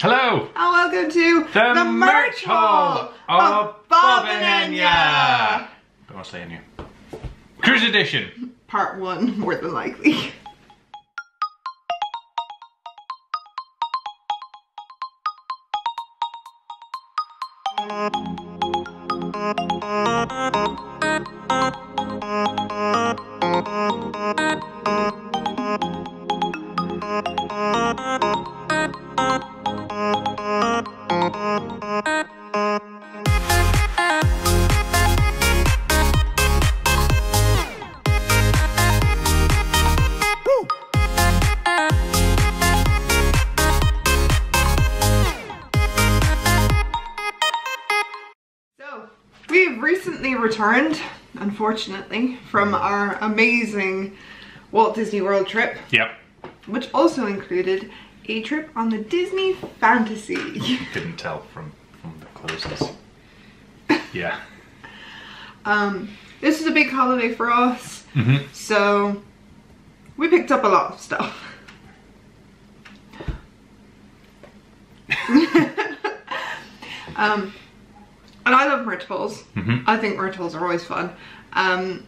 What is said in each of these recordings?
Hello! And welcome to the merch haul of Bob and Enya! Don't want to say Enya. Cruise edition! Part 1, more than likely. We've recently returned, unfortunately, from our amazing Walt Disney World trip. Yep. Which also included a trip on the Disney Fantasy. You couldn't tell from the closes. Yeah. This is a big holiday for us, so we picked up a lot of stuff. And I love merch hauls. I think merch hauls are always fun. And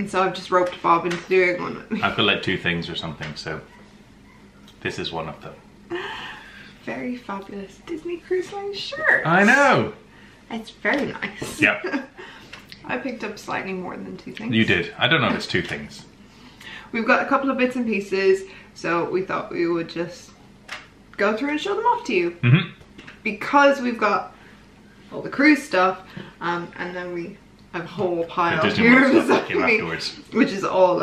so I've just roped Bob into doing one with me. I've got like 2 things or something, so this is one of them. Very fabulous Disney Cruise Line shirt. I know! It's very nice. Yep. I picked up slightly more than 2 things. You did. I don't know if it's 2 things. We've got a couple of bits and pieces, so we thought we would just go through and show them off to you. Because we've got all the cruise stuff, and then we have a whole pile here afterwards, which is all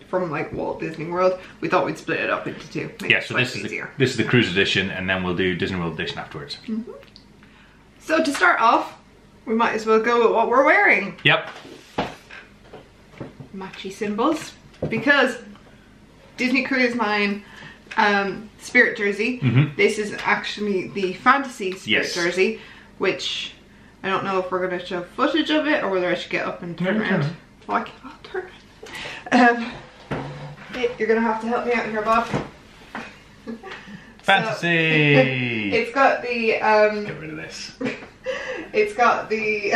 from like Walt Disney World. We thought we'd split it up into 2. Yeah, so this is the cruise edition, and then we'll do Disney World edition afterwards. So to start off, we might as well go with what we're wearing. Yep. Matchy symbols, because Disney Cruise Line Spirit jersey. This is actually the Fantasy Spirit jersey, which I don't know if we're going to show footage of it or whether I should get up and turn around. Oh, I can't turn it. You're going to have to help me out here, Bob. Fantasy! So, it's got the... get rid of this. It's got the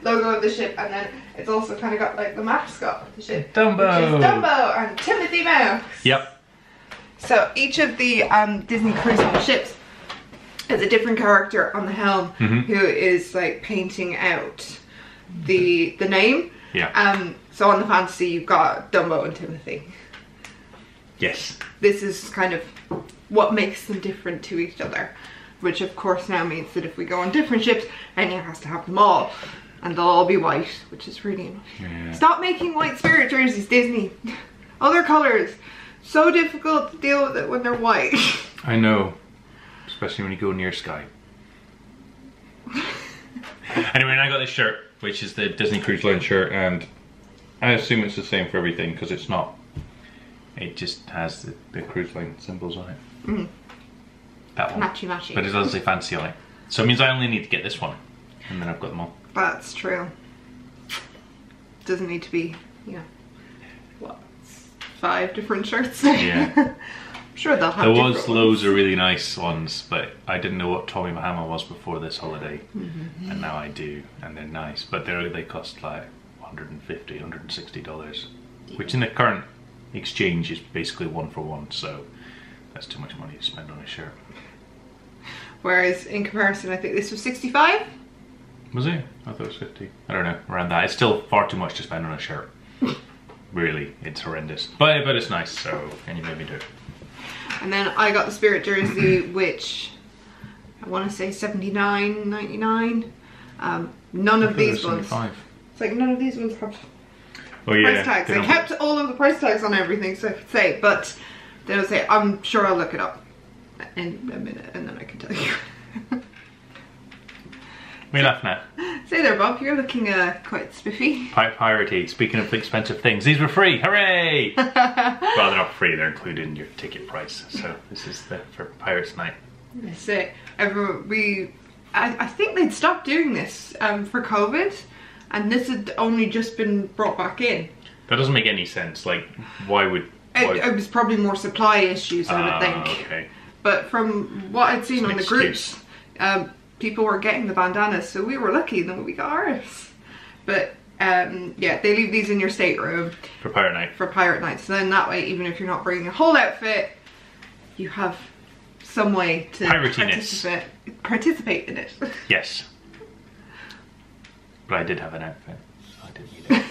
logo of the ship, and then it's also kind of got like the mascot of the ship. Dumbo! Which is Dumbo and Timothy Mouse. Yep. So each of the Disney Cruise Line ships has a different character on the helm who is like painting out the name. Yeah. So on the Fantasy you've got Dumbo and Timothy. Yes. This is kind of what makes them different to each other, which of course now means that if we go on different ships, Enya has to have them all, and they'll all be white, which is really annoying. Yeah. Stop making white Spirit jerseys, Disney. Other colours. So difficult to deal with it when they're white. I know. Especially when you go near Sky. Anyway, and I got this shirt, which is the Disney Cruise Line shirt, and I assume it's the same for everything, because it's not. It just has the cruise line symbols on it. That one. Matchy matchy. But it doesn't say fancy on it. So it means I only need to get this one. And then I've got them all. That's true. Doesn't need to be, you know, what, 5 different shirts? Yeah. I'm sure they'll have There was different loads ones. of really nice ones, but I didn't know what Tommy Bahama was before this holiday. And now I do, and they're nice. But they cost like $150, $160, which in the current exchange is basically 1 for 1, so that's too much money to spend on a shirt. Whereas in comparison, I think this was 65. Was it? I thought it was 50. I don't know, around that. It's still far too much to spend on a shirt. Really, it's horrendous. But it's nice, so can you maybe do it? And then I got the Spirit jersey, which I want to say $79.99. None of these ones. It's like none of these ones have price tags. I kept all of the price tags on everything, so I could say, but they don't say. I'm sure I'll look it up in a minute, and then I can tell you. What are you laughing at? Say there, Bob. You're looking quite spiffy. Piratey. Speaking of expensive things, these were free. Hooray! Well, they're not free. They're included in your ticket price. So this is for Pirates Night. That's it. I think they'd stopped doing this for COVID, and this had only just been brought back in. That doesn't make any sense. Like, why would... It was probably more supply issues, I would think. Okay. but from what I'd seen on the groups, people were getting the bandanas, so we were lucky that we got ours. But yeah, they leave these in your stateroom for pirate night. For pirate night. So then that way, even if you're not bringing a whole outfit, you have some way to participate in it. Yes. But I did have an outfit, so I didn't need it.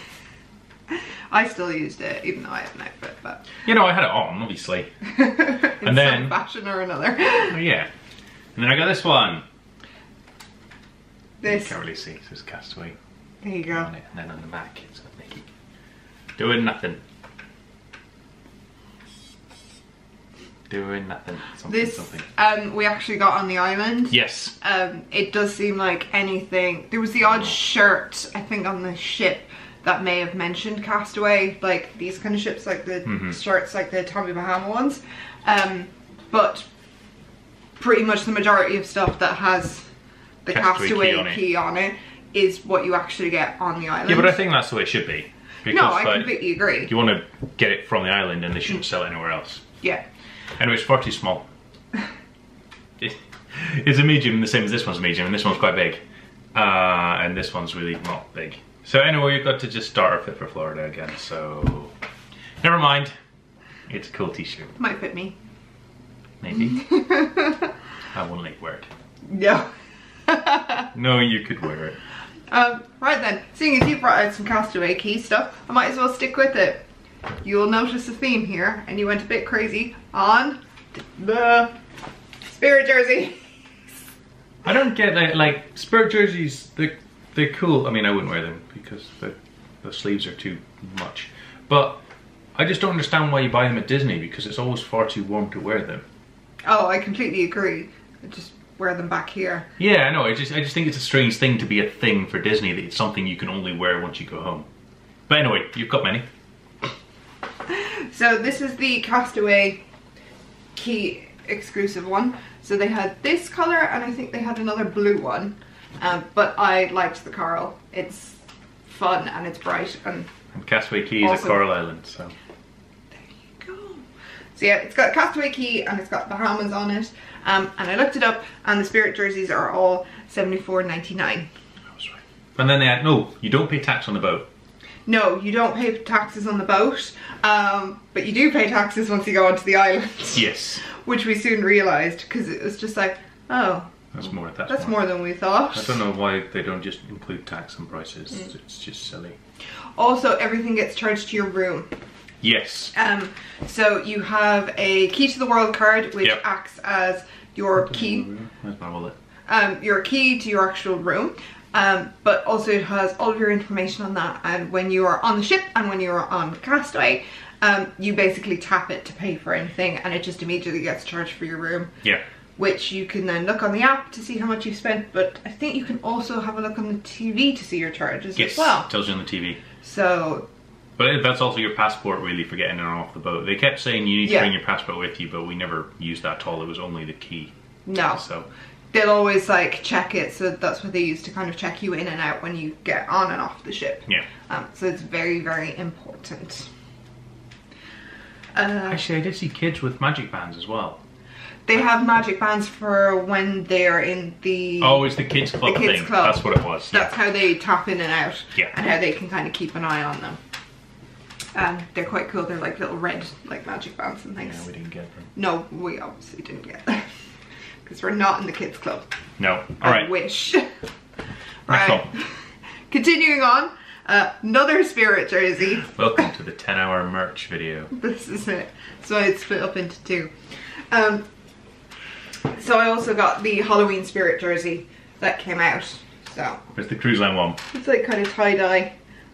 I still used it, even though I had an outfit, but... You know, I had it on, obviously. In some fashion or another. Oh, yeah. And then I got this one. This. You can't really see, it says Castaway. There you go. On it, and then on the back, it's got Mickey. Doing nothing. Doing nothing. Something. We actually got on the island. Yes. It does seem like anything. There was the odd shirt, I think, on the ship that may have mentioned Castaway, like these kind of ships, like the shirts, like the Tommy Bahama ones. But pretty much the majority of stuff that has the Castaway key on it is what you actually get on the island. Yeah, but I think that's the way it should be. Because, no, I completely agree. You want to get it from the island, and they shouldn't sell it anywhere else. Yeah. Anyway, it's far too small. It's a medium, the same as this one's medium, and this one's quite big. And this one's really not big. So anyway, you've got to just start our fit for Florida again, so... Never mind. It's a cool t-shirt. Might fit me. Maybe. I won't like wear it. No. No, you could wear it. Right then, seeing as you brought out some Castaway key stuff, I might as well stick with it. You'll notice a theme here, and you went a bit crazy on the Spirit jersey. I don't get that, like, Spirit jerseys, they're cool. I mean, I wouldn't wear them because the sleeves are too much. But I just don't understand why you buy them at Disney, because it's always far too warm to wear them. Oh, I completely agree. I just wear them back here. Yeah, I know. I just think it's a strange thing to be a thing for Disney, that it's something you can only wear once you go home. But anyway, you've got many. So this is the Castaway key exclusive one. So they had this color, and I think they had another blue one. But I liked the coral. It's fun and it's bright and Castaway Key is a coral island, so there you go. So yeah, it's got Castaway Key and it's got Bahamas on it. And I looked it up, and the Spirit jerseys are all $74.99. That's right. And then they had you don't pay tax on the boat. No, you don't pay taxes on the boat, but you do pay taxes once you go onto the island. Yes. Which we soon realised, because it was just like, oh, that's more than we thought. I don't know why they don't just include tax on prices. It's just silly. Also, everything gets charged to your room. Yes. So you have a key to the world card, which acts as your key. Where's my wallet? Your key to your actual room. But also it has all of your information on that, and when you are on the ship and when you are on Castaway, you basically tap it to pay for anything, and it just immediately gets charged for your room. Yeah. Which you can then look on the app to see how much you've spent, but I think you can also have a look on the TV to see your charges as well. Yes, tells you on the TV. So... But that's also your passport, really, for getting in and off the boat. They kept saying you need to bring your passport with you, but we never used that at all. It was only the key. No. So... They'll always like check it, so that's what they use to kind of check you in and out when you get on and off the ship. Yeah. So it's very, very important. Actually, I did see kids with magic bands as well. They have magic bands for when they're in the... Oh, it's the kids club thing. Club. That's what it was. That's how they tap in and out. Yeah. And how they can kind of keep an eye on them. They're quite cool. They're like little red like magic bands and things. Yeah, we didn't get them. No, we obviously didn't get them. Because we're not in the kids club. No. Alright. I wish. Right. Continuing on, another Spirit jersey. Welcome to the 10-hour merch video. This is it. So it's split up into two. So I also got the Halloween Spirit jersey that came out. So it's the cruise line one. It's like kind of tie-dye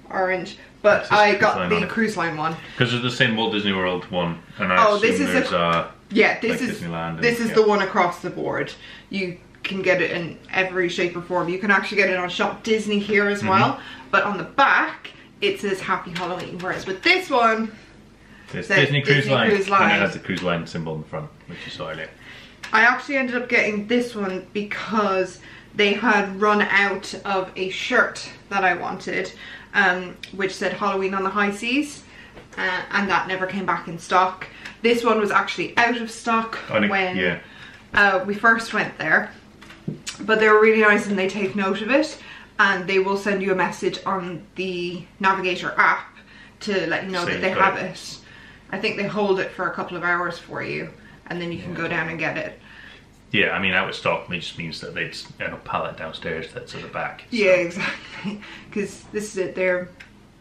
orange. But I got the cruise line one. Because there's the same Walt Disney World one. And I assume this is there's yeah, this like is Disneyland this is the one across the board. You can get it in every shape or form. You can actually get it on Shop Disney here as well. But on the back, it says Happy Halloween. Whereas with this one, it's Disney Cruise Line. And it has the cruise line symbol in the front, which you saw earlier. I actually ended up getting this one because they had run out of a shirt that I wanted, which said Halloween on the High Seas, and that never came back in stock. This one was actually out of stock when we first went there. But they were really nice and they take note of it. And they will send you a message on the Navigator app to let you know that they have it. I think they hold it for a couple of hours for you. And then you can go down and get it. Yeah, I mean, out of stock just means that they'd a pallet downstairs that's at the back. So. Yeah, exactly. Because this is it. They're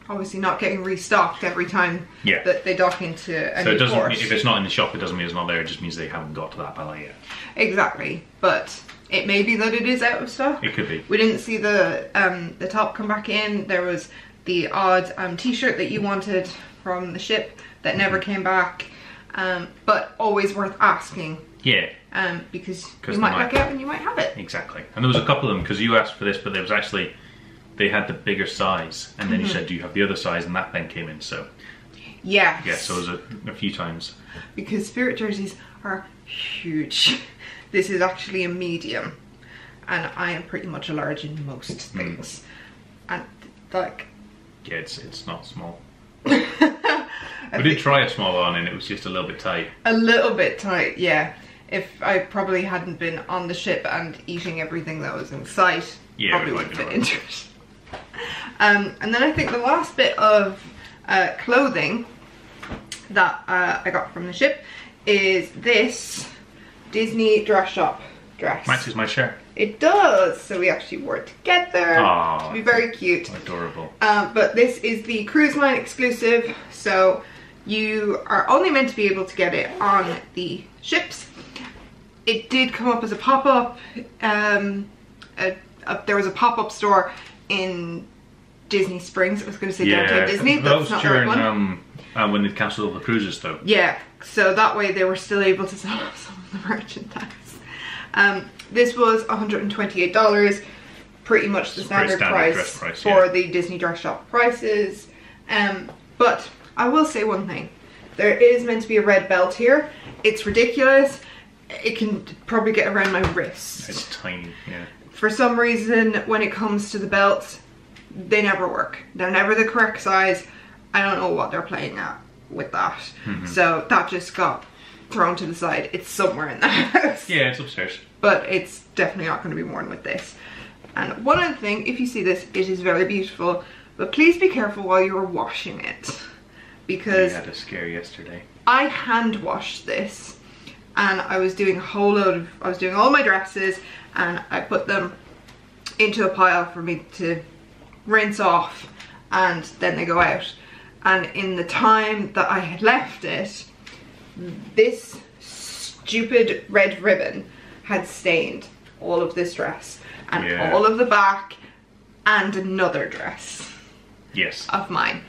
obviously not getting restocked every time that they dock into a new port. If it's not in the shop, it doesn't mean it's not there. It just means they haven't got to that pallet yet. Exactly. But it may be that it is out of stock. It could be. We didn't see the top come back in. There was the odd t-shirt that you wanted from the ship that never came back. But always worth asking. Yeah. Because you might back out and you might have it. Exactly. And there was a couple of them, because you asked for this, but there was actually, they had the bigger size, and then you said, do you have the other size? And that then came in, so. Yes. Yeah, so it was a few times. Because Spirit jerseys are huge. This is actually a medium. And I am pretty much a large in most things. And like... Yeah, it's not small. We did try a small on and it was just a little bit tight. A little bit tight, yeah. If I probably hadn't been on the ship and eating everything that was in sight, probably wouldn't fit into it. And then I think the last bit of clothing that I got from the ship is this Disney dress shop dress. Matches my shirt. It does, so we actually wore it together. Aww, to be very cute. Adorable. But this is the cruise line exclusive, so you are only meant to be able to get it on the ships. It did come up as a pop-up. There was a pop-up store in Disney Springs. I was going to say Downtown Disney. That's not the right one. When they cancelled all the cruises, though. Yeah, so that way they were still able to sell some of the merchandise. This was $128, pretty much the standard price for the Disney dress shop prices. But I will say one thing. There is meant to be a red belt here. It's ridiculous. It can probably get around my wrist. It's tiny, yeah. For some reason, when it comes to the belts, they never work. They're never the correct size. I don't know what they're playing at with that. So that just got thrown to the side. It's somewhere in the house. Yeah, it's upstairs. But it's definitely not going to be worn with this. And one other thing, if you see this, it is very beautiful. But please be careful while you are washing it. Because we had a scare yesterday. I hand washed this. And I was doing a whole load of, I was doing all my dresses and I put them into a pile for me to rinse off and then they go out. And in the time that I had left it, this stupid red ribbon had stained all of this dress and all of the back and another dress of mine.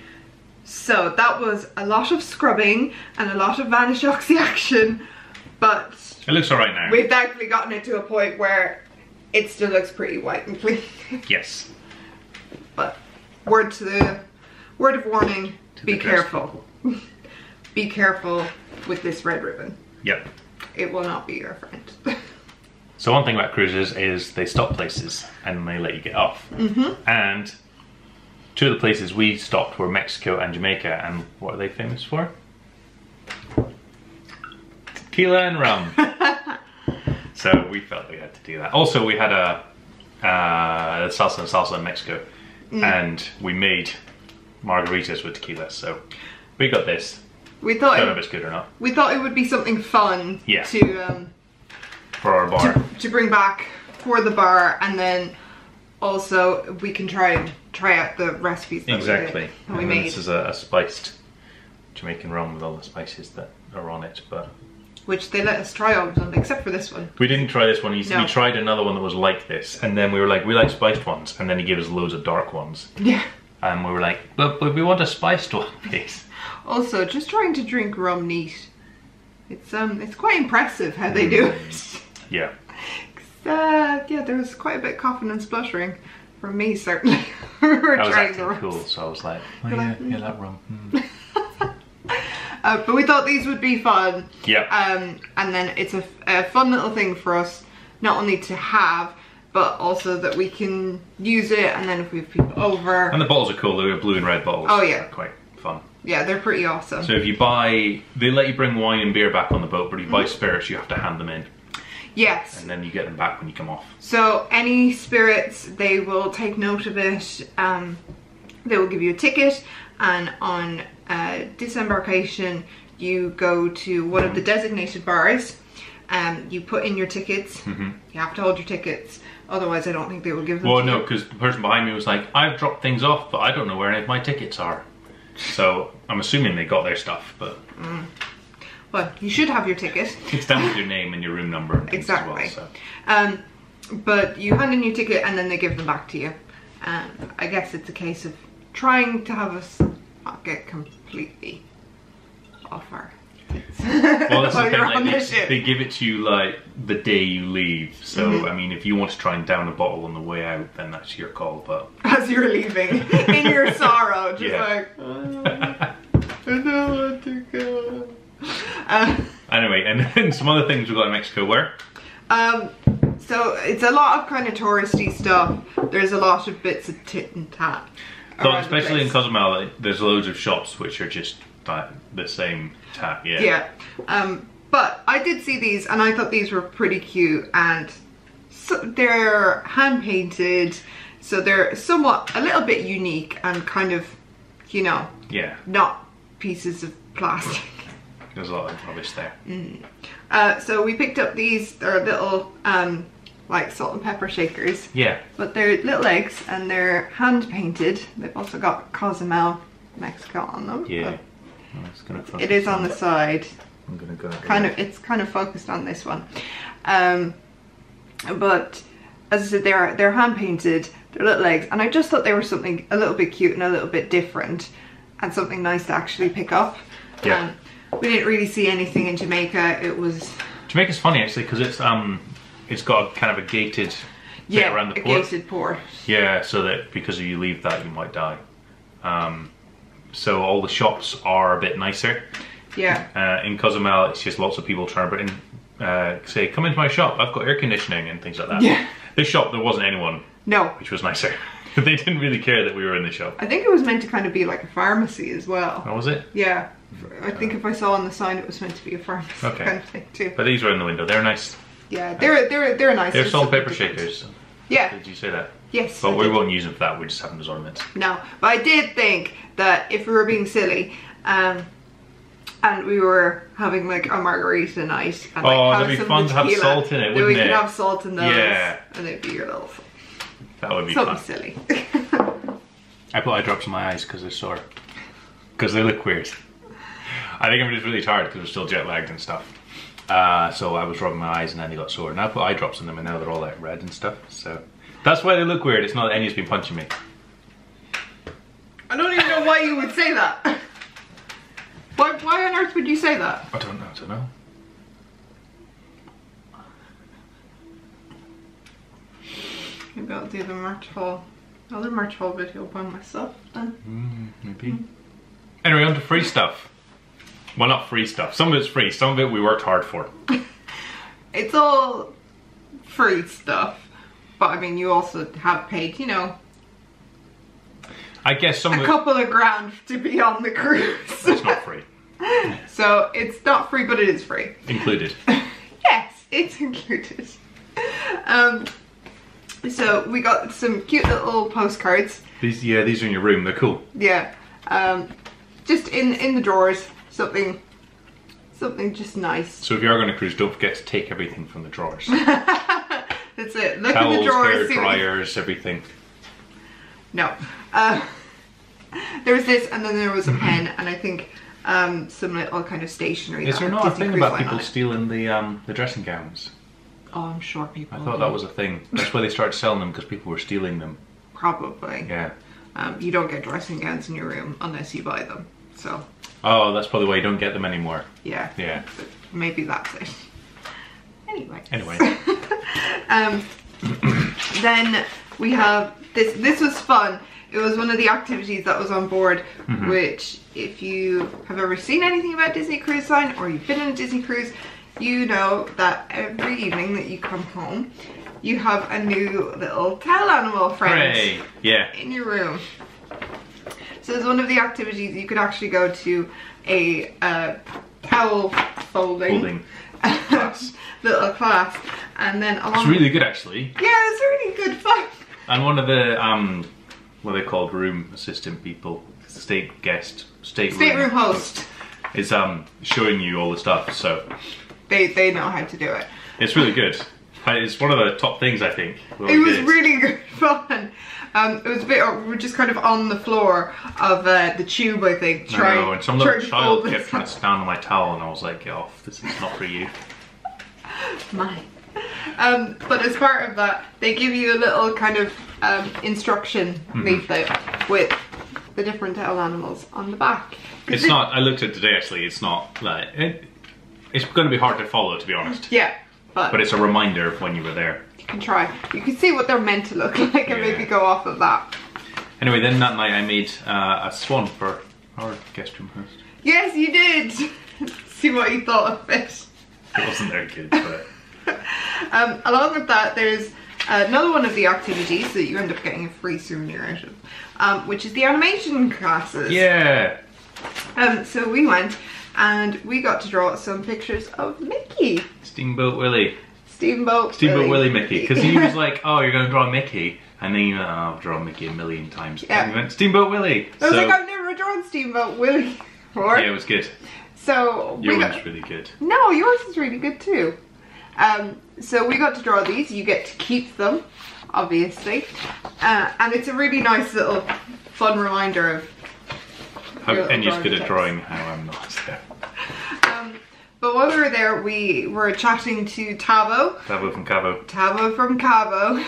So that was a lot of scrubbing and a lot of Vanish Oxy action. But it looks alright now. We've thankfully gotten it to a point where it still looks pretty white and clean. Yes. But word of warning, be careful. Be careful with this red ribbon. Yep. It will not be your friend. So one thing about cruises is they stop places and they let you get off. And two of the places we stopped were Mexico and Jamaica, and what are they famous for? Tequila and rum. So we felt we had to do that. Also, we had a salsa in Mexico, and we made margaritas with tequila. So we got this. We thought don't know if it's good or not. We thought it would be something fun to for our bar to bring back for the bar, and then also we can try out the recipes that we made. This is a spiced Jamaican rum with all the spices that are on it, but. Which they let us try all of them, except for this one. We didn't try this one. We tried another one that was like this, and then we were like, we like spiced ones, and then he gave us loads of dark ones. Yeah. And we were like, but we want a spiced one, please. Also, just trying to drink rum neat. It's quite impressive how they do it. Yeah. Yeah, there was quite a bit of coughing and spluttering from me, certainly. We were trying the rums. Cool, so I was like, oh yeah, that rum. But we thought these would be fun. Yeah. And then it's a fun little thing for us, not only to have, but also that we can use it, and then if we have people over. And the bottles are cool, they're blue and red bottles. Oh yeah. Quite fun. Yeah, they're pretty awesome. So if you buy, they let you bring wine and beer back on the boat, but if you buy spirits, you have to hand them in. Yes. And then you get them back when you come off. So any spirits, they will take note of it. They will give you a ticket, and on disembarkation, you go to one of the designated bars. You put in your tickets. You have to hold your tickets, otherwise I don't think they will give them to you. Well, no, because the person behind me was like, I've dropped things off, but I don't know where any of my tickets are. So I'm assuming they got their stuff, but... Well, you should have your ticket. It's down with your name and your room number and things exactly. as well, so. But you hand in your ticket and then they give them back to you. I guess it's a case of trying to have us not get completely off our tits. Well, that's the thing, like, they give it to you like the day you leave. So, I mean, if you want to try and down a bottle on the way out, then that's your call, but... As you're leaving, in your sorrow, just like, oh, I don't want to go. Anyway, and then some other things we got in Mexico were? So it's a lot of kind of touristy stuff. There's a lot of bits of tit and tat. So especially in Cozumel, there's loads of shops which are just like the same tat, yeah. Yeah. But I did see these and I thought these were pretty cute, and so they're hand painted, so they're somewhat a little bit unique and kind of, you know, not pieces of plastic. There's a lot of rubbish there. So we picked up these. They're little like salt and pepper shakers. Yeah. But they're little eggs and they're hand painted. They've also got Cozumel, Mexico on them. Yeah. It is on the side. I'm gonna go. It's kind of focused on this one. But as I said, they're hand painted. They're little eggs, and I just thought they were something a little bit cute and a little bit different, and something nice to actually pick up. Yeah. We didn't really see anything in Jamaica. It was... Jamaica's funny actually because it's got a kind of a gated bit around the port. Gated port. Yeah, so that because if you leave that you might die. So all the shops are a bit nicer. Yeah. In Cozumel, it's just lots of people trying to put in, say, come into my shop, I've got air conditioning and things like that. Yeah. This shop, there wasn't anyone. No. Which was nicer. They didn't really care that we were in the shop. I think it was meant to kind of be like a pharmacy as well. Oh, was it? Yeah. I think if I saw on the sign it was meant to be a pharmacy kind of thing too. But these were in the window. They're nice. Yeah, they're nice. They're salt and pepper shakers. Yeah. Did you say that? Yes. But we won't use them for that. We just have them as ornaments. No, but I did think that if we were being silly, and we were having like a margarita night, and like that'd be fun to have salt in it, wouldn't it? We could have salt in those, yeah, and they'd be your little. That would be something fun. Silly. I put eye drops in my eyes because they're sore. Because they look weird. I think I'm just really tired because we're still jet lagged and stuff. So I was rubbing my eyes and then they got sore. Now I put eye drops in them and now they're all like red and stuff. So that's why they look weird. It's not that Enya's been punching me. I don't even know why you would say that. Why on earth would you say that? I don't know. Maybe I'll do the another March haul video by myself then. Maybe. Anyway, on to free stuff. Well, not free stuff. Some of it's free. Some of it we worked hard for. It's all free stuff. But I mean, you also have paid, you know, I guess some a couple of grand to be on the cruise. It's not free. So it's not free, but it is free. Included. Yes, it's included. So we got some cute little postcards. These are in your room. They're cool. Yeah. Just in the drawers. Something just nice. So if you are going to cruise, don't forget to take everything from the drawers. That's it. Look Towels, in the drawers. hair dryers, everything. No. There was this, and then there was a pen, and I think some little kind of stationery. Is there not a thing about people stealing the dressing gowns? Oh, I'm sure people. I thought that was a thing. That's why they started selling them, because people were stealing them. Probably. Yeah. You don't get dressing gowns in your room unless you buy them. So. Oh, that's probably why you don't get them anymore. Yeah. Yeah. Maybe that's it. Anyway. Then we have this. This was fun. It was one of the activities that was on board, which if you have ever seen anything about Disney Cruise Line or you've been on a Disney cruise, you know that every evening that you come home, you have a new little towel animal friend yeah. in your room. So as one of the activities, you could actually go to a towel folding class. little class, and then along it's really good actually. Yeah, it's really good fun. And one of the what are they called, room assistant people, state room host, is showing you all the stuff. So they know how to do it. It's really good. It's one of the top things, I think. It was really good fun. It was a bit, we were just kind of on the floor of the tube, I think. And some little child kept trying to stand on my towel, and I was like, get off, this is not for you. Mine. But as part of that, they give you a little kind of instruction leaflet with the different towel animals on the back. It's not, I looked at it today actually, it's not like, it's going to be hard to follow, to be honest. Yeah. But it's a reminder of when you were there. You can try. You can see what they're meant to look like and maybe go off of that. Anyway, then that night I made a swan for our guest room host. Yes, you did! See what you thought of it. It wasn't very good, but... along with that, there's another one of the activities that you end up getting a free souvenir out of, which is the animation classes. Yeah! So we went and we got to draw some pictures of Mickey. Steamboat Willie. Steamboat Willie Mickey. Because he was like, oh, you're going to draw Mickey. And then you went, oh, I've drawn Mickey a million times. Yeah. And he went, Steamboat Willie. I was like, I've never drawn Steamboat Willie before. Yeah, it was good. So yours was really good. No, yours is really good too. So we got to draw these. You get to keep them, obviously. And it's a really nice little fun reminder of Enya's good at drawing, how I'm not. So. But while we were there, we were chatting to Tavo. Tavo from Cabo. Tavo from Cabo,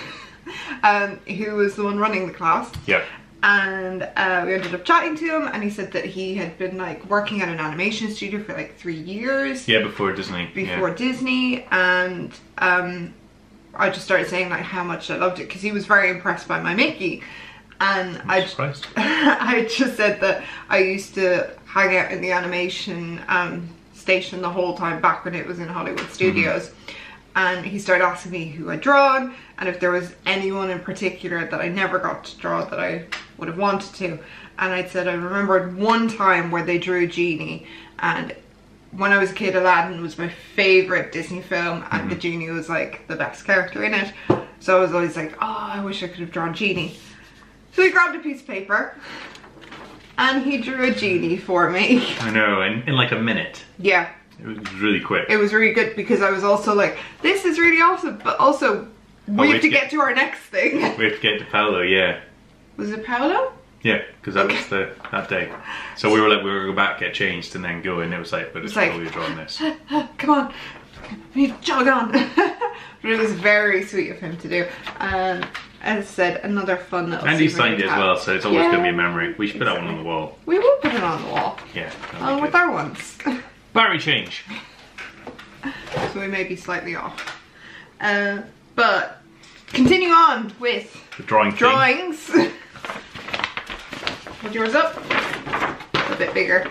who was the one running the class. Yeah. And we ended up chatting to him, and he said that he had been like working at an animation studio for like 3 years. Yeah, before Disney. Before Disney, and I just started saying like how much I loved it because he was very impressed by my Mickey. And I just said that I used to hang out in the animation station the whole time back when it was in Hollywood Studios. And he started asking me who I'd drawn and if there was anyone in particular that I never got to draw that I would have wanted to. And I said I remembered one time where they drew a genie, and when I was a kid, Aladdin was my favourite Disney film, and the genie was like the best character in it. So I was always like, oh, I wish I could have drawn Genie. So he grabbed a piece of paper and he drew a genie for me. I know, in like a minute. Yeah. It was really quick. It was really good because I was also like, this is really awesome, but also we have to get to our next thing. We have to get to Paolo, yeah. Was it Paolo? Yeah, because that was that day. So we were like, we were going to go back, get changed, and then go, and it was like, but it's like, we're drawing this. Come on, we need to jog on. But it was very sweet of him to do. As I said, another fun little And he signed it as well, so it's always going to be a memory. We should put that one on the wall. We will put it on the wall. Yeah. Along with our ones. Battery change. So we may be slightly off. But continue on with the drawings. Hold yours up. A bit bigger.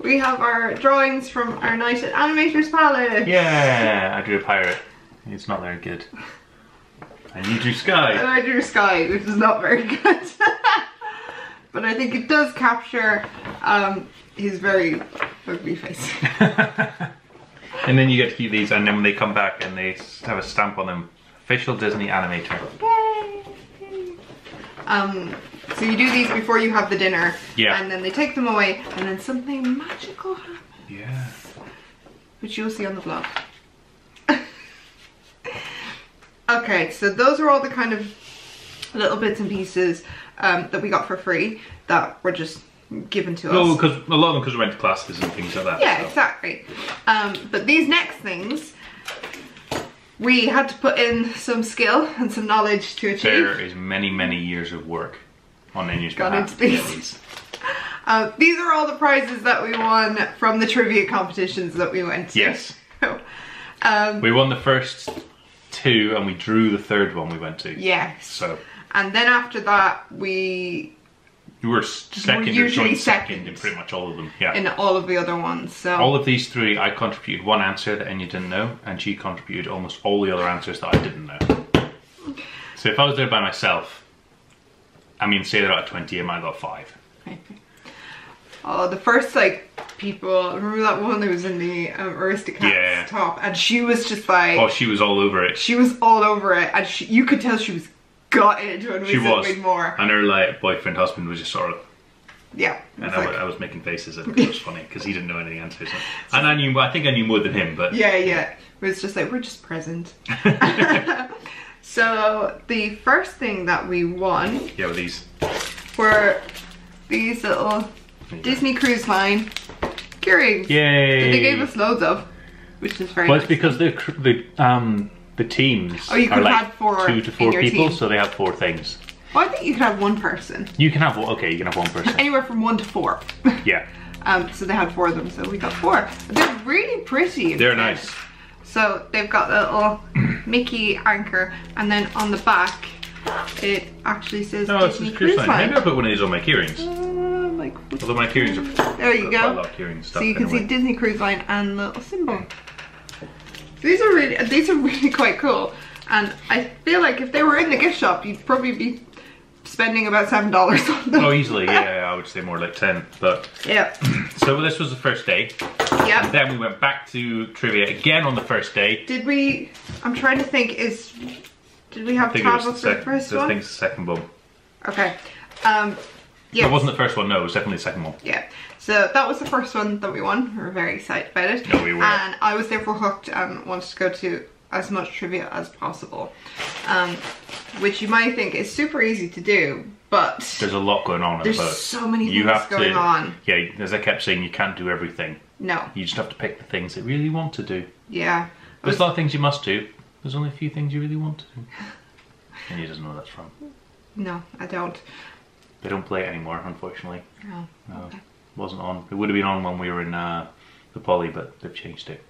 We have our drawings from our night at Animators Palette. Yeah, I drew a pirate. It's not very good. And you drew Sky. And I drew Sky, which is not very good. But I think it does capture his very ugly face. And then you get to keep these, and then when they come back and they have a stamp on them, official Disney animator. Yay! So you do these before you have the dinner. Yeah. And then they take them away, and then something magical happens. Yeah. Which you'll see on the vlog. Okay, so those are all the kind of little bits and pieces that we got for free that were just given to us. Well, because a lot of them because we went to classes and things like that. Yeah, so. Exactly. But these next things, we had to put in some skill and some knowledge to achieve. There is many, many years of work on Enya's behalf. These are all the prizes that we won from the trivia competitions that we went to. Yes. We won the first two and we drew the third one we went to. Yes. So. And then after that we were second or joint second in pretty much all of them. Yeah. In all of the other ones. So all of these three I contributed one answer that Enya didn't know, and she contributed almost all the other answers that I didn't know. So if I was there by myself, I mean, say they're out of 20, I might have got 5. Oh, the first like people, remember that one who was in the Aristocats top, and she was just like, oh, she was all over it. She was all over it, and you could tell she was gutted when we said more. And her like boyfriend, husband was just sort of, yeah. And I was making faces, and it was funny because he didn't know any answers. And I think I knew more than him, but yeah. It was just like, we're just present. So the first thing that we won, were these little Disney Cruise Line earrings. Yay! That they gave us loads of, which is very nice. It's because the teams you could are like have 2 to 4 people, team. so they have 4 things. Well, I think you could have 1 person. You can have you can have 1 person. Anywhere from 1 to 4. Yeah. So they had 4 of them, so we got 4. They're really pretty. They're nice. So they've got the little Mickey anchor, and then on the back it actually says Disney Cruise Line. Maybe I'll put one of these on my keyrings. Although my keyrings are there you go. Quite a lot of keyring stuff. So you can see Disney Cruise Line and the little symbol. These are really quite cool, and I feel like if they were in the gift shop, you'd probably be spending about $7 on them. Oh, easily, yeah. I would say more like 10, but yeah. So this was the first day. Yeah. Then we went back to trivia again on the first day. Did we? I'm trying to think. Did we have travel for the first one? I think it's the second one. Okay. Yeah. It wasn't the first one. No, it was definitely the second one. Yeah. So that was the first one that we won. We were very excited about it. No, we were. And I was therefore hooked and wanted to go to as much trivia as possible, which you might think is super easy to do, but there's a lot going on. There's so many things going on. Yeah, as I kept saying, you can't do everything. No. You just have to pick the things that you really want to do. Yeah. There's a lot of things you must do. There's only a few things you really want to do. And you doesn't know that's from. No, I don't. They don't play it anymore, unfortunately. No. Okay. Wasn't on. It would have been on when we were in the Poly, but they've changed it.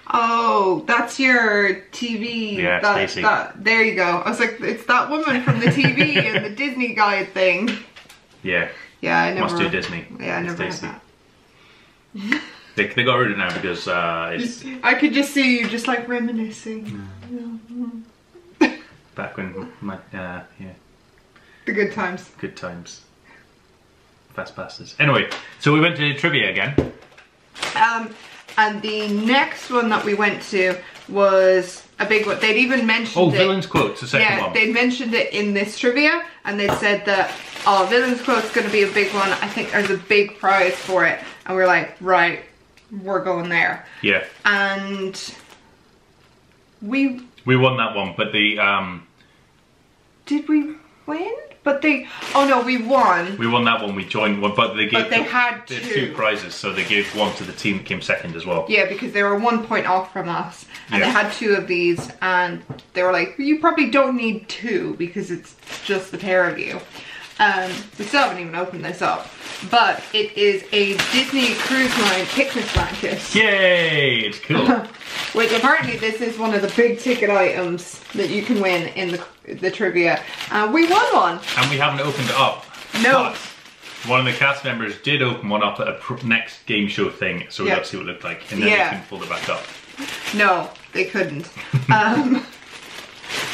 Oh, that's your TV. Yeah, Stacey. There you go. I was like, it's that woman from the TV and the Disney guide thing. Yeah. Yeah, I never. Must do Disney. Yeah, I never had that. They got rid of it now because it's... I could just see you just like reminiscing. Back when yeah. The good times. Good times. Fast passes. Anyway, so we went to trivia again. And the next one that we went to was a big one. They'd even mentioned it. Oh, Villain's Quote's the second one. Yeah, they'd mentioned it in this trivia, and they'd said that, oh, Villain's Quote's going to be a big one. I think there's a big prize for it. And we're like, right, we're going there. Yeah. And we won that one, but the did we win? But oh no, we won. We won that one, we joined one, but they gave had two prizes, so they gave one to the team that came second as well. Yeah, because they were 1 point off from us, and they had 2 of these, and they were like, you probably don't need 2 because it's just the pair of you. We still haven't even opened this up, but it is a Disney Cruise Line picnic blanket. Yay, it's cool. Which apparently this is one of the big ticket items that you can win in the trivia. We won one. And we haven't opened it up. No. But one of the cast members did open one up at a next game show thing, so we got to see what it looked like. And then they couldn't fold it back up. No, they couldn't.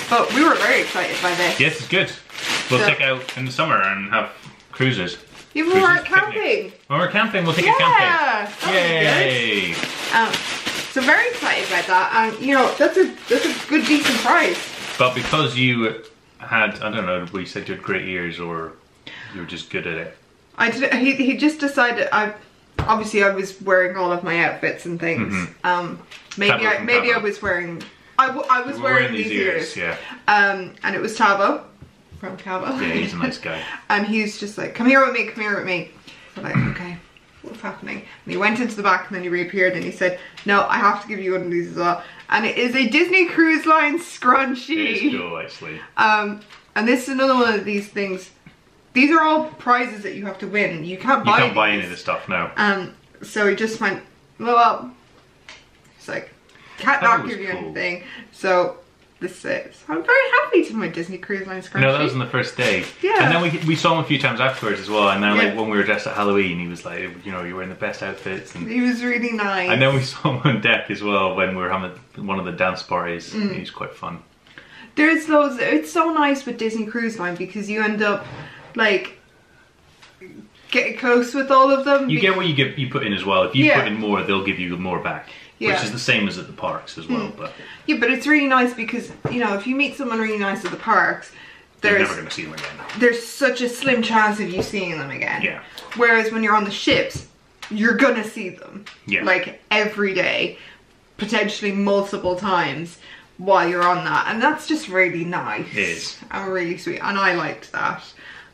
But we were very excited by this. Yes, it's good. We'll take out in the summer and have cruises. Yeah, we were camping. When we're camping, we'll take it camping. Yeah, yay! So very excited about that, and you know that's a good decent price. But because you had, I don't know, we said you had great ears, or you were just good at it. I did. He just decided. Obviously I was wearing all of my outfits and things. Maybe I was wearing. I was wearing these ears. Yeah. And it was Tavo from Calvo. Yeah, he's a nice guy. And he's just like, come here with me, come here with me. I'm like, okay, what's happening? And he went into the back and then he reappeared and he said, no, I have to give you one of these as well. And it is a Disney Cruise Line scrunchie. It is cool, actually. And this is another one of these things. These are all prizes that you have to win. You can't buy any of this stuff now. So he just went, well, it's like, can't not give you anything. So this is, I'm very happy to my Disney Cruise Line scrunchie. No, that was on the first day. Yeah. And then we saw him a few times afterwards as well. And then like when we were dressed at Halloween, he was like, you know, you're wearing the best outfits. And he was really nice. And then we saw him on deck as well when we were having one of the dance parties. He was quite fun. There's loads. It's so nice with Disney Cruise Line because you end up like getting close with all of them. You get what you put in as well. If you put in more, they'll give you more back. Yeah. Which is the same as at the parks as well. But yeah, but it's really nice because, you know, if you meet someone really nice at the parks, you're never going to see them again. There's such a slim chance of you seeing them again. Yeah. Whereas when you're on the ships, you're going to see them. Yeah. Like every day, potentially multiple times while you're on that. And that's just really nice. It is. And really sweet. And I liked that.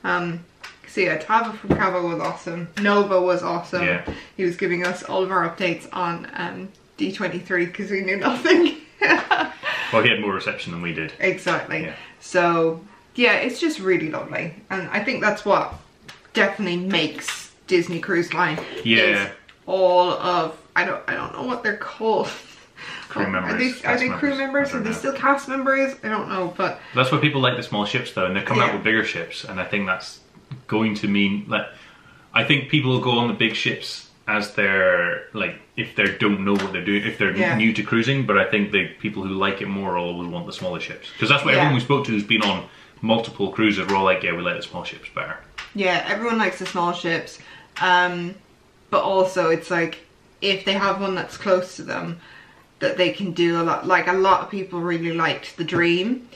So yeah, Tava from Cabo was awesome. Nova was awesome. Yeah. He was giving us all of our updates on D23 because we knew nothing. Well, he had more reception than we did. Exactly. Yeah. So yeah, it's just really lovely, and I think that's what definitely makes Disney Cruise Line. Yeah. Is all of I don't know what they're called. Crew members. Are they crew members? Are they still cast members? I don't know, but that's why people like the small ships though, and they're coming out with bigger ships, and I think that's going to mean like I think people will go on the big ships as they're like if they don't know what they're doing, if they're new to cruising, but I think the people who like it more always want the smaller ships because that's what everyone we spoke to who's been on multiple cruises were all like, yeah, we like the small ships better. Yeah, everyone likes the small ships, but also it's like if they have one that's close to them that they can do a lot. Like a lot of people really liked the Dream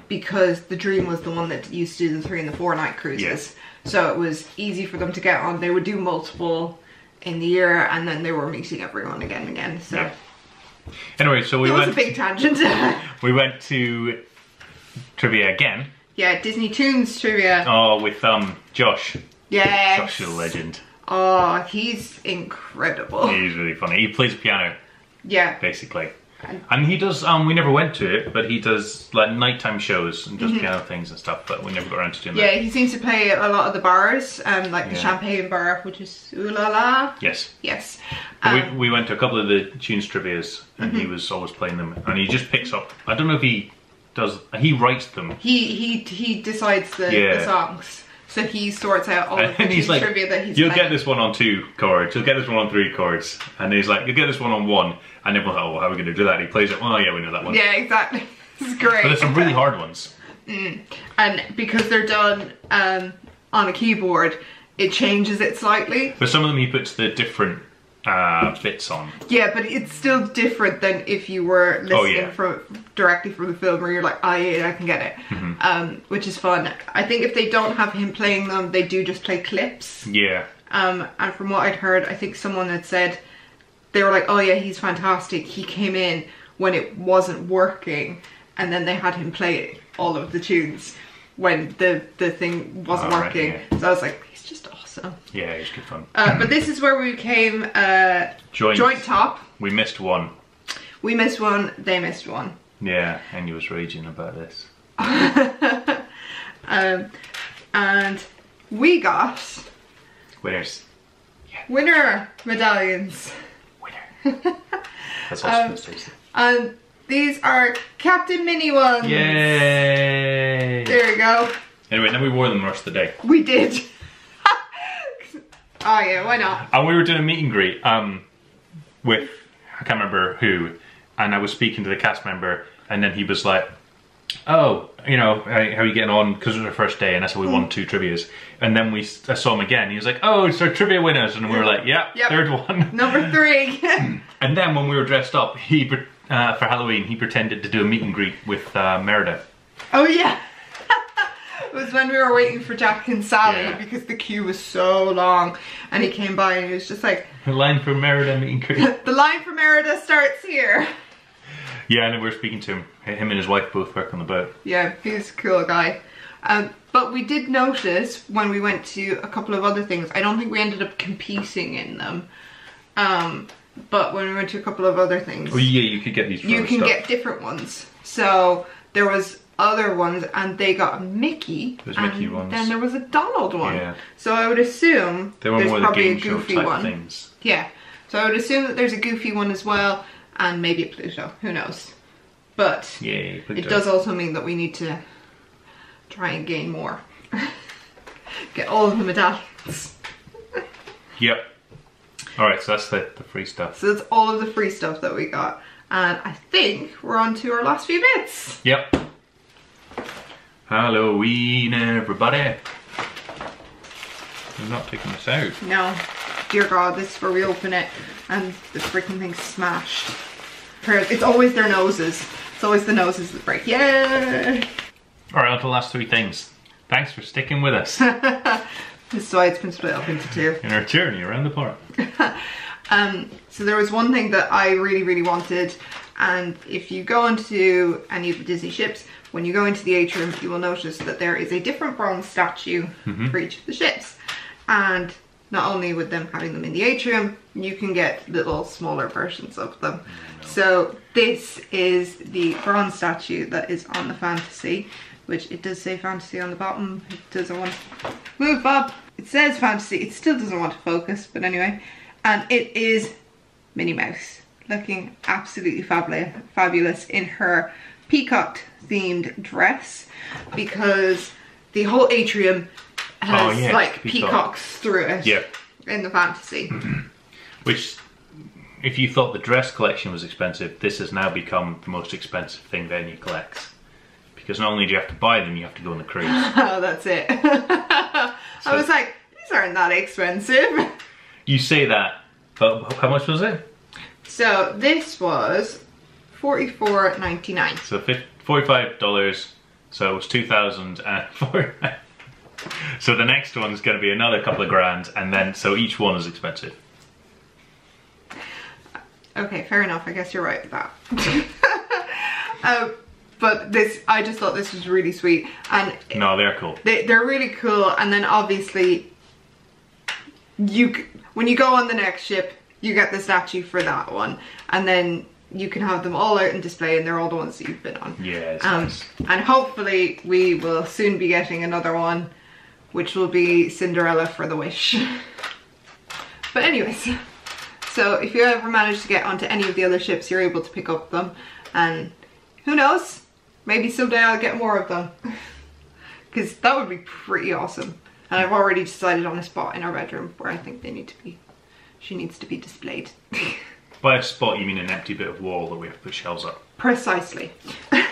because the Dream was the one that used to do the 3 and the 4 night cruises. So it was easy for them to get on. They would do multiple in the year and then they were meeting everyone again and again. So anyway, so we went. It was a big tangent. We went to trivia again. Yeah, Disney Toons trivia. Oh, with Josh. Yeah. Josh is a legend. Oh, he's incredible. He's really funny. He plays piano. Yeah. Basically. And he does, we never went to it, but he does like nighttime shows and does piano things and stuff, but we never got around to doing that. Yeah, he seems to play a lot of the bars, like the Champagne Bar, which is Ooh La La. Yes. Yes. We went to a couple of the tunes trivias and he was always playing them and he just picks up, I don't know if he does, he writes them. He decides the songs. So he sorts out all of the tunes like, trivia that he's you'll playing. get this one on 2 chords, you'll get this one on 3 chords. And he's like, you'll get this one on 1. And everyone's like, oh, how are we going to do that? And he plays it, oh yeah, we know that one. Yeah, exactly. It's great. But there's some really hard ones. And because they're done on a keyboard, it changes it slightly. But some of them he puts the different bits on. Yeah, but it's still different than if you were listening directly from the film where you're like, oh yeah, I can get it. Which is fun. I think if they don't have him playing them, they do just play clips. Yeah. And from what I'd heard, I think someone had said, they were like, oh yeah, he's fantastic. He came in when it wasn't working and then they had him play all of the tunes when the thing wasn't working. Right, yeah. So I was like, he's just awesome. Yeah, it's good fun. But this is where we became joint top. We missed one. We missed one, they missed one. Yeah, Enya was raging about this. And we got winners. Yeah. Winner medallions. Winner. That's awesome. And these are Captain Mini ones. Yay! There you go. Anyway, then we wore them the rest of the day. We did. Oh yeah, why not? And we were doing a meet and greet with, I can't remember who, and I was speaking to the cast member, and then he was like, oh, you know, how are you getting on? Because it was our first day, and I said we won 2 trivias. And then I saw him again, he was like, oh, it's our trivia winners. And we were like, yep. Third one. Number 3. And then when we were dressed up, for Halloween, he pretended to do a meet and greet with Merida. Oh yeah. It was when we were waiting for Jack and Sally because the queue was so long, and he came by and he was just like, the line for Merida meet and greet. The line for Merida starts here. Yeah, and then we were speaking to him. Him and his wife both work on the boat. Yeah, he's a cool guy. But we did notice when we went to a couple of other things, I don't think we ended up competing in them. But when we went to a couple of other things. Oh yeah, you could get these. You can get different ones. So there was other ones, and they got a Mickey. There's Mickey ones. Then there was a Donald one. Yeah. So I would assume there's probably a Goofy one. Things. Yeah. So I would assume that there's a Goofy one as well, and maybe a Pluto. Who knows? But it does also mean that we need to try and gain more. Get all of the medallions. Yep. Alright, so that's the free stuff. So that's all of the free stuff that we got. And I think we're on to our last few bits. Yep. Halloween, everybody. I'm not taking this out. No. Dear God, this is where we open it and the freaking thing's smashed. It's always their noses. It's always the noses that break. Yay! Alright, on to the last 3 things. Thanks for sticking with us. This is why it's been split up into 2. In our journey around the park. So there was one thing that I really wanted, and if you go onto any of the Disney ships, when you go into the atrium, you will notice that there is a different bronze statue for each of the ships. And not only with them having them in the atrium, you can get little smaller versions of them. So this is the bronze statue that is on the Fantasy, which it does say Fantasy on the bottom. It doesn't want to move, Bob. It says Fantasy. It still doesn't want to focus, but anyway. And it is Minnie Mouse, looking absolutely fabulous in her peacock themed dress, because the whole atrium has like peacocks through it in the Fantasy. Which, if you thought the dress collection was expensive, this has now become the most expensive thing that Enya collects. Because not only do you have to buy them, you have to go on the cruise. Oh, that's it. So, I was like, these aren't that expensive. You say that, but how much was it? So this was $44.99. So $45, so it was $2,004. So the next one's going to be another couple of grand, and then, so each one is expensive. Okay, fair enough. I guess you're right with that. But this, I just thought this was really sweet. And no, they're cool. They're really cool, and then obviously, when you go on the next ship, you get the statue for that one, and then you can have them all out in display, and they're all the ones that you've been on. Yeah, it's nice. And hopefully we will soon be getting another one, which will be Cinderella for the Wish. But anyways, so if you ever manage to get onto any of the other ships, you're able to pick up them, and who knows, maybe someday I'll get more of them, because that would be pretty awesome. And I've already decided on a spot in our bedroom where I think they need to be. She needs to be displayed. By a spot, you mean an empty bit of wall that we have to put shelves up? Precisely. But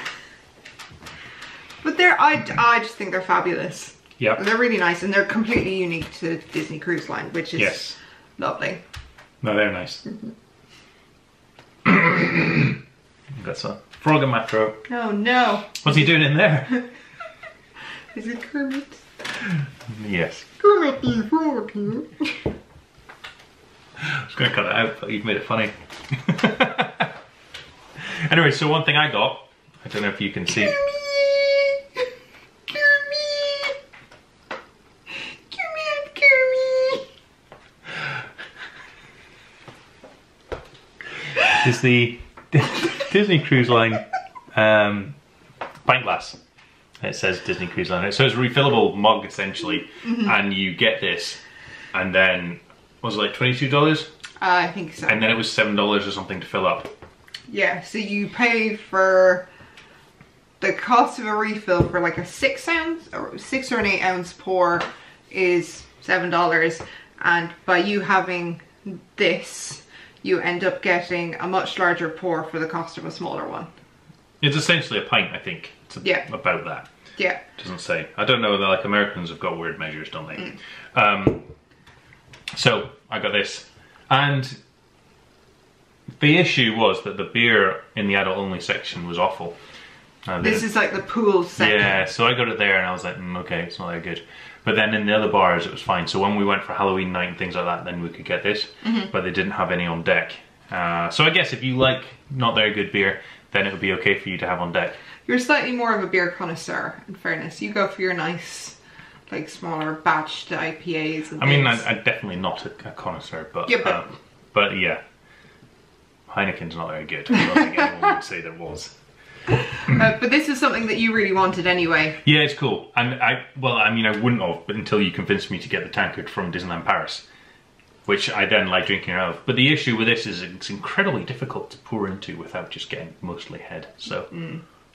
I just think they're fabulous. Yeah. They're really nice, and they're completely unique to Disney Cruise Line, which is lovely. No, they're nice. That's a frog in my throat. Oh no. What's he doing in there? Is it Kermit? Yes. Kermit the Frog. I was going to cut it out, but you've made it funny. Anyway, so one thing I got, I don't know if you can see. Is the Disney Cruise Line pint glass. It says Disney Cruise Line. So it's a refillable mug essentially, and you get this, and then was it like $22? I think so. And then it was $7 or something to fill up. Yeah, so you pay for the cost of a refill for like a 6 ounce or 6 or an 8 ounce pour is $7, and by you having this, you end up getting a much larger pour for the cost of a smaller one. It's essentially a pint, I think. It's about that. Yeah. It doesn't say. I don't know, like Americans have got weird measures, don't they? So I got this, and the issue was that the beer in the adult only section was awful. This is like the pool section. Yeah, so I got it there and I was like, okay, it's not that good. But then in the other bars it was fine. So when we went for Halloween night and things like that, then we could get this, but they didn't have any on deck. So I guess if you like not very good beer, then it would be okay for you to have on deck. You're slightly more of a beer connoisseur, in fairness. You go for your nice, like, smaller batched IPAs and I mean, I'm definitely not a connoisseur, but yeah, but yeah, Heineken's not very good. I don't think anyone would say there was. But this is something that you really wanted anyway. Yeah, it's cool. And I wouldn't have, but until you convinced me to get the tankard from Disneyland Paris, which I then like drinking out of. But the issue with this is it's incredibly difficult to pour into without just getting mostly head. So,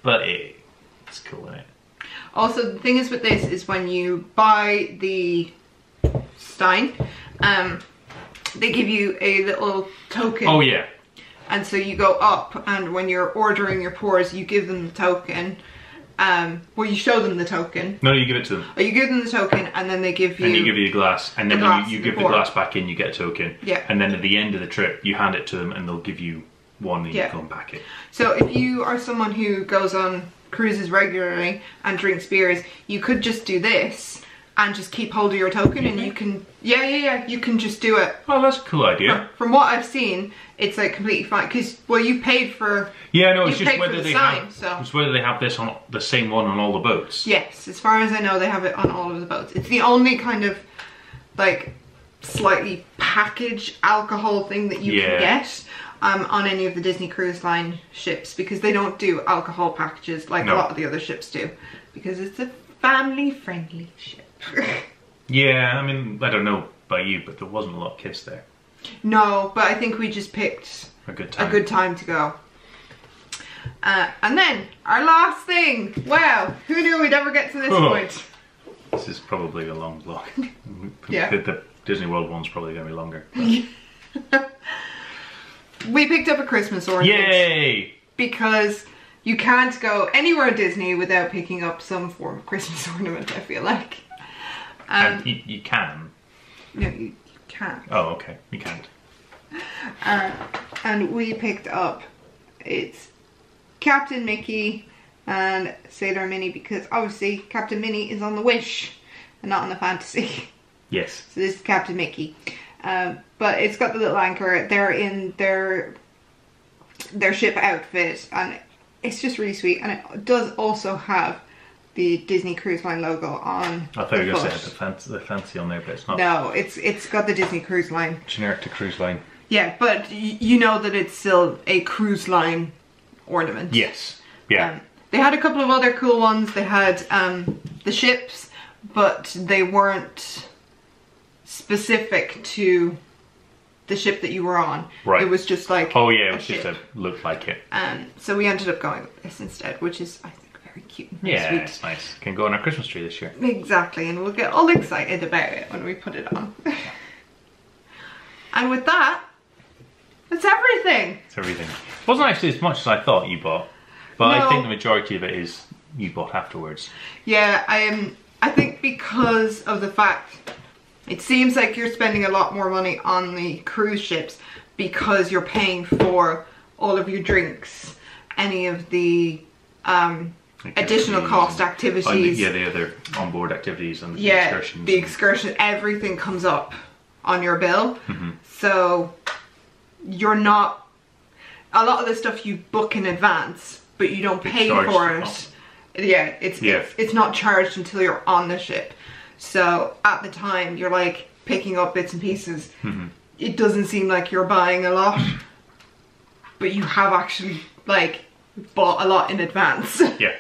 but it's cool, isn't it? Also, the thing is with this is when you buy the Stein, they give you a little token. Oh yeah. And so you go up, and when you're ordering your pours, you give them the token, Well, you show them the token. No, you give it to them. Oh, you give them the token, and then they give you... And you give you a glass, and then glass you give the glass back in, you get a token. Yeah. And then at the end of the trip, you hand it to them, and they'll give you one, and you go and pack it. So if you are someone who goes on cruises regularly and drinks beers, you could just do this and just keep hold of your token, and you can... Yeah, you can just do it. Oh, that's a cool idea. From what I've seen, it's like completely fine, because, well, you paid for... Yeah, no, it's just whether they have this on the same one on all the boats. Yes, as far as I know, they have it on all of the boats. It's the only kind of, like, slightly packaged alcohol thing that you can get on any of the Disney Cruise Line ships, because they don't do alcohol packages like a lot of the other ships do, because it's a family-friendly ship. Yeah, I mean, I don't know about you, but there wasn't a lot of kids there. No, but I think we just picked a good time to go. And then, our last thing. Wow, who knew we'd ever get to this point? This is probably a long vlog. Yeah. The Disney World one's probably going to be longer. We picked up a Christmas ornament. Yay! Because you can't go anywhere at Disney without picking up some form of Christmas ornament, I feel like. And you can. No, you can't. Oh, okay. You can't. And we picked up, it's Captain Mickey and Sailor Minnie, because obviously Captain Minnie is on the Wish and not on the Fantasy. Yes. So this is Captain Mickey. But it's got the little anchor. They're in their ship outfit, and it's just really sweet. And it does also have the Disney Cruise Line logo on. I thought you were going to say the fancy on there, but it's not. No, it's got the Disney Cruise Line. Generic to Cruise Line. Yeah, but you know that it's still a Cruise Line ornament. Yes. Yeah. They had a couple of other cool ones. They had the ships, but they weren't specific to the ship that you were on. Right. It was just like it was just to look like it. So we ended up going with this instead, which is, I think, very cute and sweet. It's nice. Can go on our Christmas tree this year. Exactly, and we'll get all excited about it when we put it on. And with that, that's everything. It's everything. It wasn't actually as much as I thought you bought, but no. I think the majority of it is you bought afterwards. Yeah, I think because of the fact it seems like you're spending a lot more money on the cruise ships because you're paying for all of your drinks, any of the additional cost activities. The other onboard activities and the excursions. The excursion, everything comes up on your bill. So you're not, a lot of the stuff you book in advance, but you don't pay for it. Yeah, it's not charged until you're on the ship. So at the time you're like picking up bits and pieces. It doesn't seem like you're buying a lot, but you have actually like bought a lot in advance. Yeah.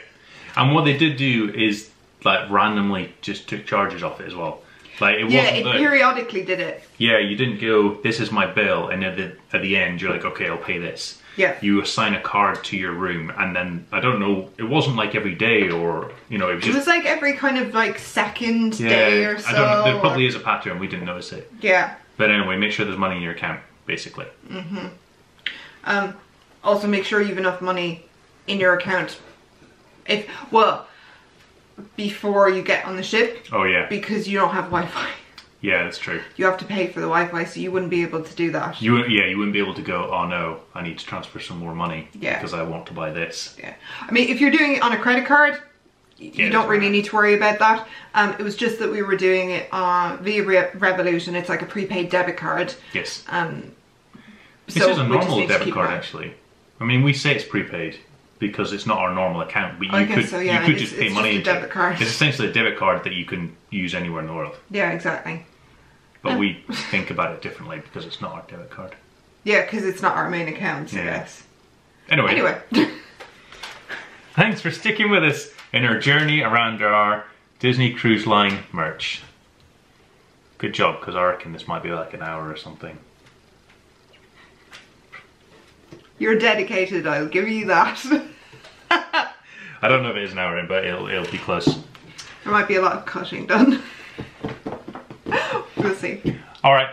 And what they did do is like randomly just took charges off it as well. Like it wasn't it periodically did it. Yeah, you didn't go, this is my bill, and at the end you're like, okay, I'll pay this. Yeah. You assign a card to your room, and then I don't know, it wasn't like every day, or it was just, it was like every kind of like second day or so. I don't know, there probably is a pattern, we didn't notice it. Yeah. But anyway, make sure there's money in your account, basically. Also make sure you have enough money in your account before you get on the ship. Oh yeah. Because you don't have Wi-Fi. Yeah, that's true. You have to pay for the Wi-Fi, so you wouldn't be able to do that. You wouldn't be able to go, oh no, I need to transfer some more money. Yeah. Because I want to buy this. Yeah. I mean, if you're doing it on a credit card, you don't really need to worry about that. It was just that we were doing it via Revolution. It's like a prepaid debit card. Yes. This is a normal debit card, actually. I mean, we say it's prepaid because it's not our normal account, but you could just pay money into debit card. It's essentially a debit card that you can use anywhere in the world. Yeah, exactly. But we think about it differently because it's not our debit card. Yeah, because it's not our main account, I guess. Anyway. Thanks for sticking with us in our journey around our Disney Cruise Line merch. Good job, because I reckon this might be like an hour or something. You're dedicated, I'll give you that. I don't know if it is an hour in, but it'll be close. There might be a lot of cutting done. We'll see. Alright.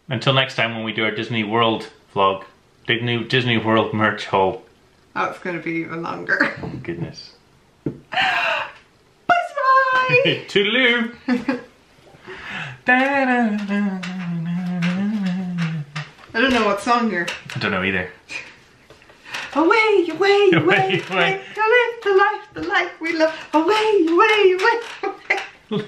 Until next time when we do our Disney World vlog. Disney World merch haul. Oh, it's going to be even longer. Oh, goodness. Bye-bye! Toodaloo! I don't know what song here. I don't know either. Away, away, away, away, to live the life we love. Away, away, away, away.